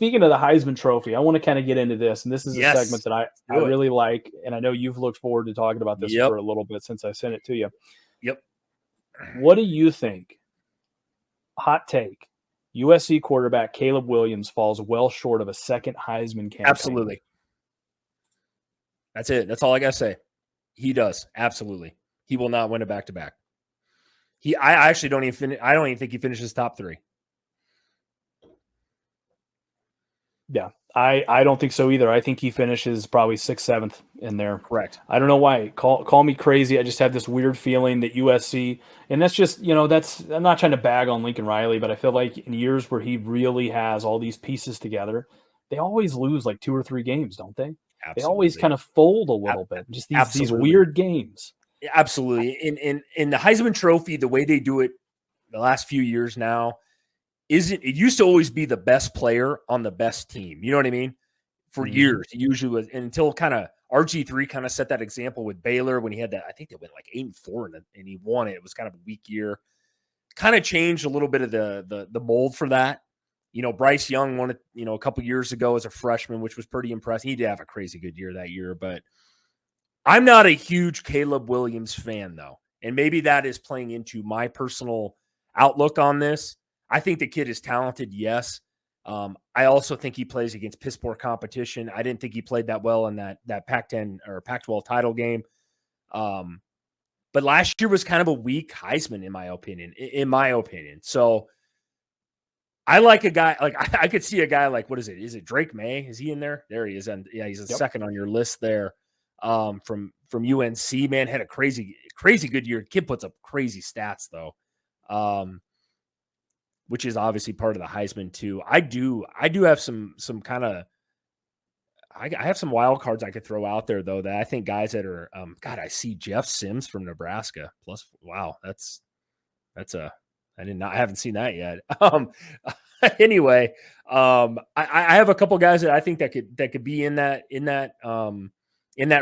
speaking of the Heisman Trophy, I want to kind of get into this, and this is a Yes. segment that I really like, and I know you've looked forward to talking about this for a little bit since I sent it to you. Yep. What do you think? Hot take. USC quarterback Caleb Williams falls well short of a second Heisman campaign. Absolutely. That's it. That's all I got to say. He does. Absolutely. He will not win a back-to-back. I actually don't even think he finishes top 3. Yeah. I don't think so either. I think he finishes probably 6th, 7th in there. Correct. I don't know why. Call me crazy. I just have this weird feeling that USC, and that's just, I'm not trying to bag on Lincoln Riley, but I feel like in years where he really has all these pieces together, they always lose like 2 or 3 games, don't they? Absolutely. They always kind of fold a little bit. Just these weird games. Absolutely. In the Heisman Trophy, the way they do it the last few years now, it used to always be the best player on the best team. You know what I mean? For years, it usually was, until kind of RG3 kind of set that example with Baylor when he had that. I think they went like 8-4 and he won it. It was kind of a weak year. Kind of changed a little bit of the mold for that. Bryce Young won it, a couple years ago as a freshman, which was pretty impressive. He did have a crazy good year that year, but I'm not a huge Caleb Williams fan, though. And maybe that is playing into my personal outlook on this. I think the kid is talented, yes. I also think he plays against piss poor competition. I didn't think he played that well in that Pac-10 or Pac-12 title game. But last year was kind of a weak Heisman, in my opinion. So I like a guy, like I could see a guy like, what is it? Is it Drake May? Is he in there? There he is. And yeah, he's a second on your list there. From UNC, man, had a crazy good year. Kid puts up crazy stats though. Which is obviously part of the Heisman too. I do have some kind of, I have some wild cards I could throw out there though, that I think guys that are, I see Jeff Sims from Nebraska plus, wow. I haven't seen that yet. Anyway, I have a couple guys that I think that could be in that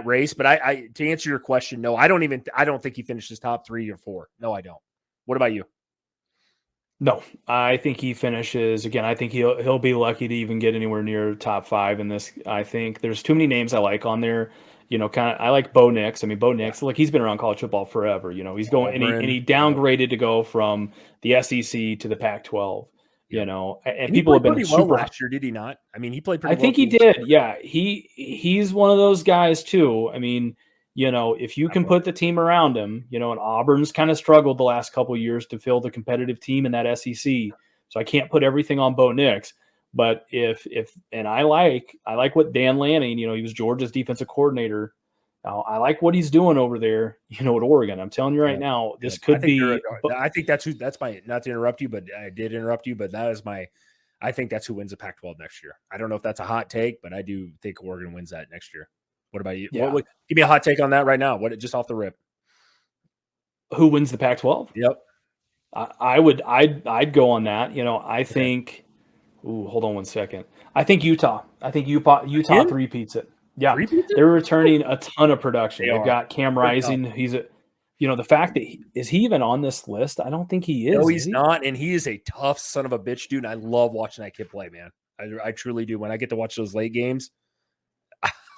race, but I to answer your question, no, I don't think he finishes top 3 or 4. No, I don't. What about you? No, I think he finishes again. I think he'll be lucky to even get anywhere near top 5 in this. I think there's too many names I like on there. I like Bo Nix. I mean, Bo Nix, like he's been around college football forever. He's going and he downgraded to go from the SEC to the Pac-12. And people have been pretty super well last year, did he not? I mean, he played pretty well. I think he did. Yeah, he's one of those guys too. I mean, if you can put the team around him, and Auburn's kind of struggled the last couple of years to fill the competitive team in that SEC. So I can't put everything on Bo Nix. But I like what Dan Lanning, he was Georgia's defensive coordinator. I like what he's doing over there, at Oregon. I'm telling you right now, this could be. I think that's my, not to interrupt you, but I did interrupt you, but I think that's who wins the Pac-12 next year. I don't know if that's a hot take, but I do think Oregon wins that next year. What about you? Yeah. Give me a hot take on that right now. Just off the rip? Who wins the Pac-12? Yep. I'd go on that. I think. Ooh, hold on one second. I think Utah. Utah three-peats it. Yeah, they're returning a ton of production. They've got Cam Rising. He's the fact that is he even on this list? I don't think he is. No, he's not, and he is a tough son of a bitch, dude. And I love watching that kid play, man. I truly do. When I get to watch those late games,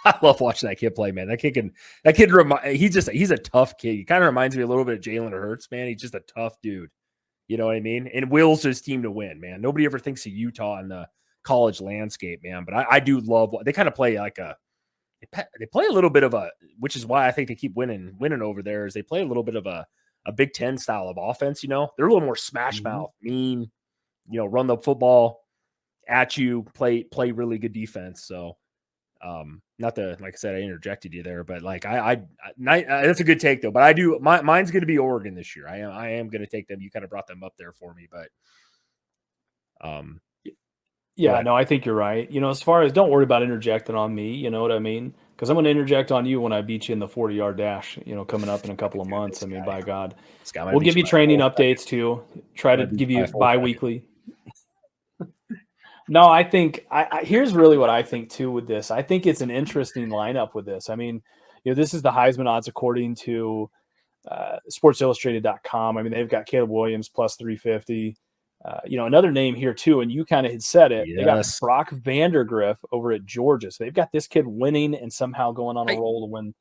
I love watching that kid play, man. He's a tough kid. He kind of reminds me a little bit of Jalen Hurts, man. He's just a tough dude. You know what I mean? And wills his team to win, man. Nobody ever thinks of Utah in the college landscape, man. But I do love – they kind of play like they play a little bit of a – which is why I think they keep winning over there is they play a little bit of a Big Ten style of offense, They're a little more smash mouth, mean, run the football at you, play really good defense. So – not to, like I said, I interjected you there, but like that's a good take though. But I do mine's going to be Oregon this year. I am going to take them. You kind of brought them up there for me, but yeah, no, I think you're right. As far as don't worry about interjecting on me, you know what I mean? Because I'm going to interject on you when I beat you in the 40-yard dash. Coming up in a couple of months. I mean, by God, we'll give you training updates too. Try to give you bi-weekly. No, I think here's really what I think too with this. I think it's an interesting lineup with this. I mean, this is the Heisman odds according to SportsIllustrated.com. I mean, they've got Caleb Williams plus 350. Another name here too, and you kind of had said it. They got Yes. Brock Vandergriff over at Georgia. So they've got this kid winning and somehow going on a roll to win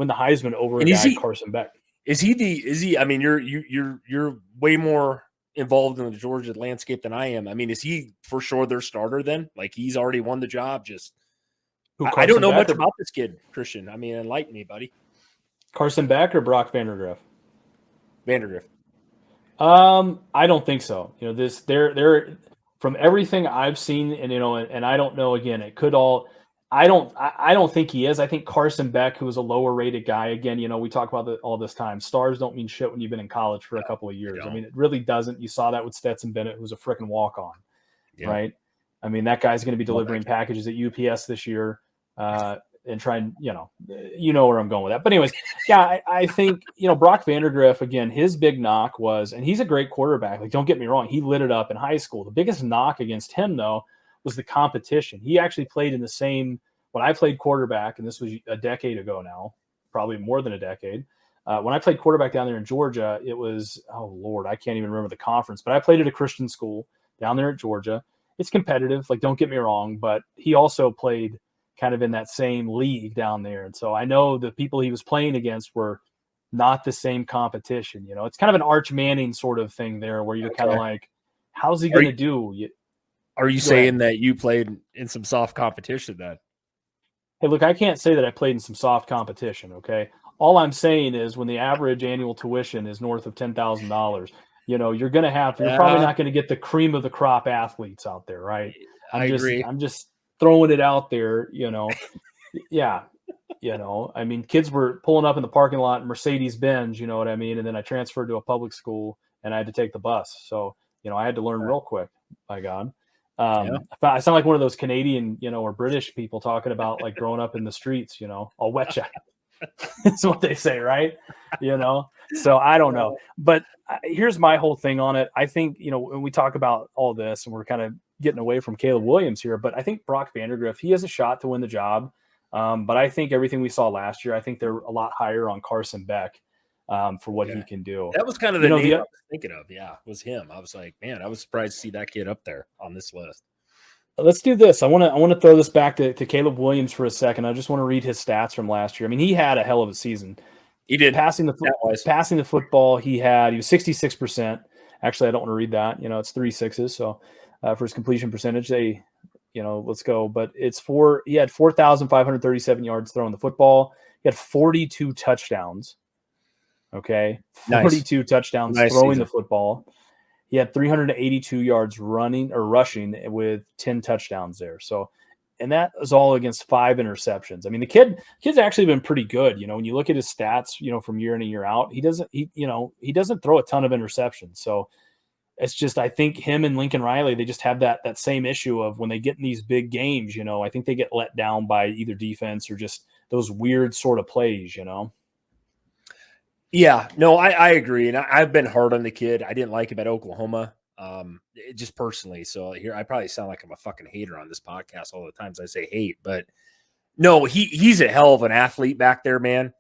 the Heisman over a guy, Carson Beck. Is he? I mean, you're way more involved in the Georgia landscape than I am. I mean, is he for sure their starter then? Like he's already won the job? Just I don't know much about this kid, Christian. I mean, enlighten me, buddy. Carson Beck or Brock Vandergriff? Vandergriff. I don't think so. They're from everything I've seen, and I don't know. Again, it could all. I don't think he is. I think Carson Beck, who is a lower rated guy. Again, we talk about all this time. Stars don't mean shit when you've been in college for a couple of years. I mean, it really doesn't. You saw that with Stetson Bennett, who was a freaking walk on, right? I mean, that guy's going to be delivering packages at UPS this year. And try and, where I'm going with that. But anyways, yeah, I think, Brock Vandergriff, again, his big knock was, and he's a great quarterback. Like, don't get me wrong. He lit it up in high school. The biggest knock against him, though, was the competition. He actually played in the same, when I played quarterback, and this was a decade ago now, probably more than a decade. When I played quarterback down there in Georgia, it was, oh Lord, I can't even remember the conference, but I played at a Christian school down there at Georgia. It's competitive. Like, don't get me wrong, but he also played kind of in that same league down there. And so I know the people he was playing against were not the same competition. It's kind of an Arch Manning sort of thing there where you're kind of like, how's he going to do? Are you saying that you played in some soft competition then? Hey, look, I can't say that I played in some soft competition. Okay. All I'm saying is when the average annual tuition is north of $10,000, you're going to you're probably not going to get the cream of the crop athletes out there. Right. I agree. I'm just throwing it out there, yeah, I mean, kids were pulling up in the parking lot in Mercedes-Benz, you know what I mean? And then I transferred to a public school and I had to take the bus. So, I had to learn real quick, by God. I sound like one of those Canadian, or British people talking about like growing up in the streets, I'll wet you. That's what they say, right? So I don't know. But here's my whole thing on it. I think, when we talk about all this and we're kind of getting away from Caleb Williams here, but I think Brock Vandergriff, he has a shot to win the job. But I think everything we saw last year, I think they're a lot higher on Carson Beck for what he can do. That was kind of the name I was thinking of. Yeah, was him. I was like, man, I was surprised to see that kid up there on this list. Let's do this. I want to throw this back to Caleb Williams for a second. I just want to read his stats from last year. I mean, he had a hell of a season. He did. Passing the football, he was 66%. Actually, I don't want to read that. It's 3 6s. So for his completion percentage, let's go. But he had 4,537 yards throwing the football. He had 42 touchdowns. Okay. 42 touchdowns throwing the football. He had 382 yards running or rushing with 10 touchdowns there. So, and that was all against 5 interceptions. I mean, the kid's actually been pretty good. When you look at his stats, from year in and year out, he doesn't throw a ton of interceptions. So it's just, I think him and Lincoln Riley, they just have that same issue of when they get in these big games, I think they get let down by either defense or just those weird sort of plays, Yeah, no, I agree. And I've been hard on the kid. I didn't like him at Oklahoma, just personally. So here, I probably sound like I'm a fucking hater on this podcast all the times I say hate, but no, he's a hell of an athlete back there, man.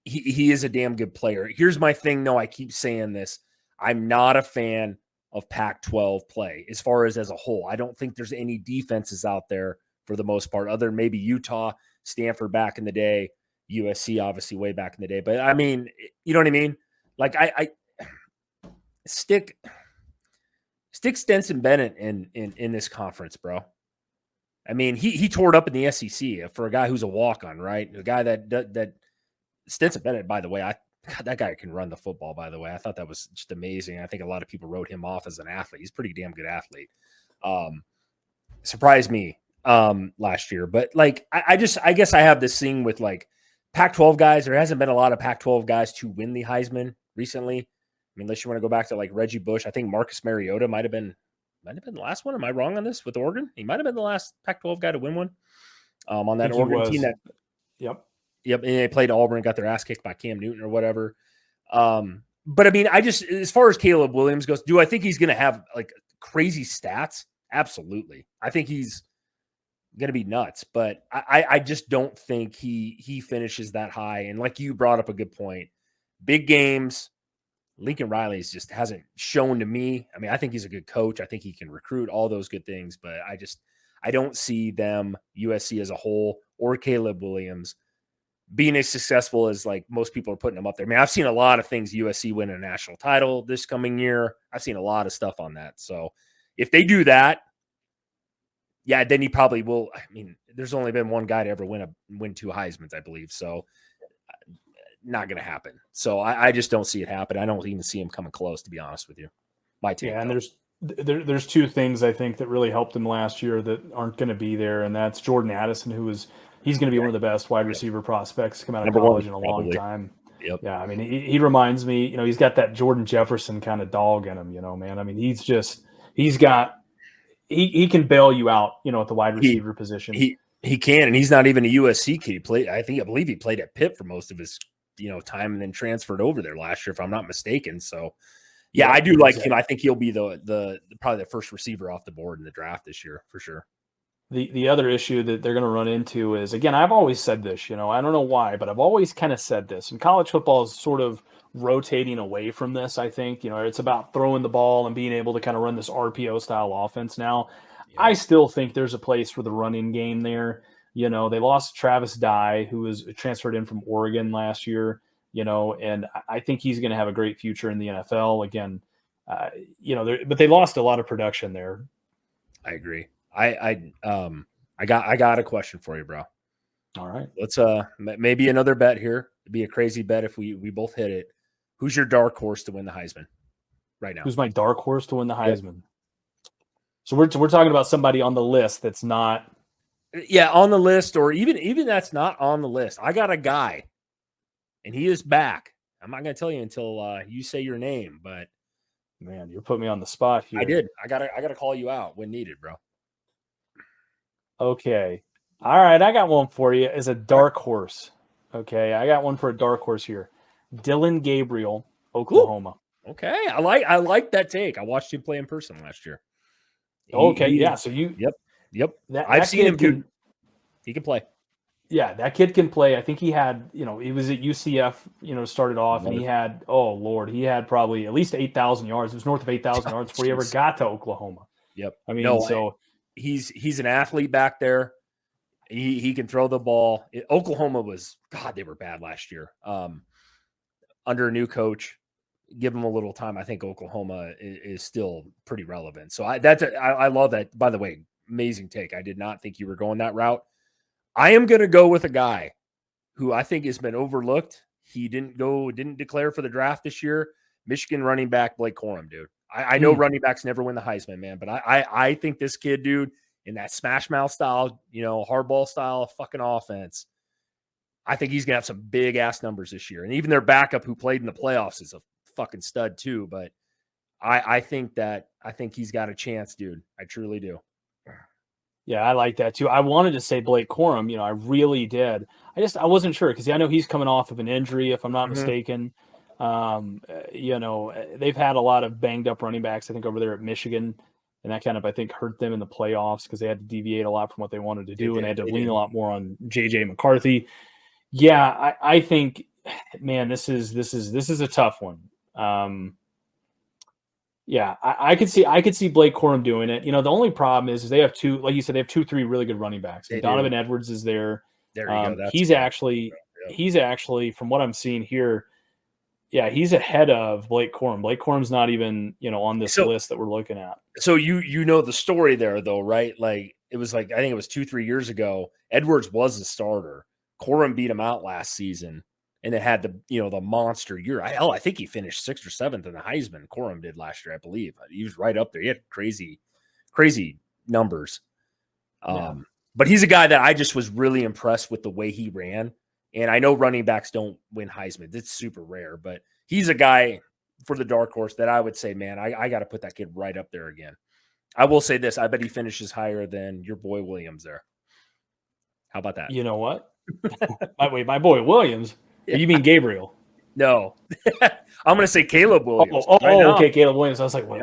He is a damn good player. Here's my thing, though. I keep saying this. I'm not a fan of Pac-12 play as far as a whole. I don't think there's any defenses out there for the most part, other than maybe Utah, Stanford back in the day, USC obviously way back in the day. But I mean, you know what I mean? Like I stick Stetson Bennett in this conference, bro. I mean, he tore it up in the SEC for a guy who's a walk-on, right? A guy that Stetson Bennett, by the way, God, that guy can run the football, by the way. I thought that was just amazing. I think a lot of people wrote him off as an athlete. He's a pretty damn good athlete. Surprised me last year. But like I guess I have this thing with like Pac-12 guys. There hasn't been a lot of Pac-12 guys to win the Heisman recently. I mean, unless you want to go back to like Reggie Bush. I think Marcus Mariota might have been the last one. Am I wrong on this with Oregon? He might have been the last Pac-12 guy to win one on that Oregon team. Yep. And they played Auburn, got their ass kicked by Cam Newton or whatever. But I mean, as far as Caleb Williams goes, do I think he's going to have like crazy stats? Absolutely. I think he's going to be nuts, but I just don't think he finishes that high. And like you brought up a good point, big games, Lincoln Riley just hasn't shown to me. I mean, I think he's a good coach. I think he can recruit, all those good things, but I don't see them, USC as a whole, or Caleb Williams being as successful as like most people are putting them up there. I mean, I've seen a lot of things, USC win a national title this coming year. I've seen a lot of stuff on that. So if they do that, yeah, then he probably will. I mean, there's only been one guy to ever win 2 Heismans, I believe. So not going to happen. So I just don't see it happen. I don't even see him coming close, to be honest with you. My take. Yeah, and there's 2 things I think that really helped him last year that aren't going to be there, and that's Jordan Addison, he's going to be one of the best wide receiver prospects to come out of college in a long time. Yep. Yeah, I mean, he reminds me, he's got that Jordan Jefferson kind of dog in him, man. I mean, he can bail you out, at the wide receiver position. He can, and he's not even a USC kid. I believe he played at Pitt for most of his time, and then transferred over there last year, if I'm not mistaken. So yeah, I do like him. I think he'll be the probably the first receiver off the board in the draft this year for sure. The other issue that they're going to run into is, again, I've always said this, I don't know why, but I've always kind of said this, and college football is sort of rotating away from this. I think, it's about throwing the ball and being able to kind of run this RPO style offense now. Yeah. I still think there's a place for the running game there. They lost Travis Dye, who was transferred in from Oregon last year, and I think he's going to have a great future in the NFL again. But they lost a lot of production there. I agree. I got a question for you, bro. All right. Let's maybe another bet here. It'd be a crazy bet if we both hit it. Who's your dark horse to win the Heisman right now? Who's my dark horse to win the Heisman? Yep. So we're talking about somebody on the list that's not. Yeah, on the list, or even that's not on the list. I got a guy, and he is back. I'm not going to tell you until you say your name, but man, you're putting me on the spot here. I did. I gotta call you out when needed, bro. Okay. All right, I got one for you as a dark horse. Okay, I got one for a dark horse here. Dylan Gabriel, Oklahoma. Ooh. Okay, I like that take. I watched him play in person last year. Yeah. So you. Yep. I've seen him, dude. He can play. Yeah, that kid can play. I think he had, he was at UCF, started off, and he had, he had probably at least 8,000 yards. It was north of 8,000 yards before he ever got to Oklahoma. Yep. I mean, he's an athlete back there. He can throw the ball. Oklahoma they were bad last year. Under a new coach, give them a little time. I think Oklahoma is still pretty relevant. So I love that. By the way, amazing take. I did not think you were going that route. I am going to go with a guy who I think has been overlooked. He didn't declare for the draft this year. Michigan running back Blake Corum, dude. I know running backs never win the Heisman, man, but I think this kid, dude, in that smash mouth style, hardball style fucking offense, I think he's going to have some big ass numbers this year. And even their backup who played in the playoffs is a fucking stud too. But I think he's got a chance, dude. I truly do. Yeah, I like that too. I wanted to say Blake Corum, I really did. I wasn't sure because I know he's coming off of an injury, if I'm not mistaken. They've had a lot of banged up running backs, I think, over there at Michigan, and that kind of, I think, hurt them in the playoffs because they had to deviate a lot from what they wanted to do, and they had to lean a lot more on JJ McCarthy. Yeah, I think, man, this is a tough one. Yeah, I could see Blake Corum doing it. The only problem is they have two, like you said, they have 2-3 really good running backs. Donovan Edwards is there. There you go. He's actually, from what I'm seeing here, yeah, he's ahead of Blake Corum. Blake Corum's not even, on this list that we're looking at. So you know the story there though, right? Like it was I think it was 2-3 years ago. Edwards was the starter. Corum beat him out last season. And it had the monster year. I think he finished 6th or 7th in the Heisman. Corum did last year, I believe. He was right up there. He had crazy numbers. But he's a guy that I just was really impressed with the way he ran. And I know running backs don't win Heisman. It's super rare, but he's a guy for the dark horse that I would say, man, I got to put that kid right up there again. I will say this. I bet he finishes higher than your boy Williams there. How about that? You know what? my boy Williams. Yeah. You mean Gabriel? No. I'm going to say Caleb Williams. Okay, Caleb Williams. I was like, what?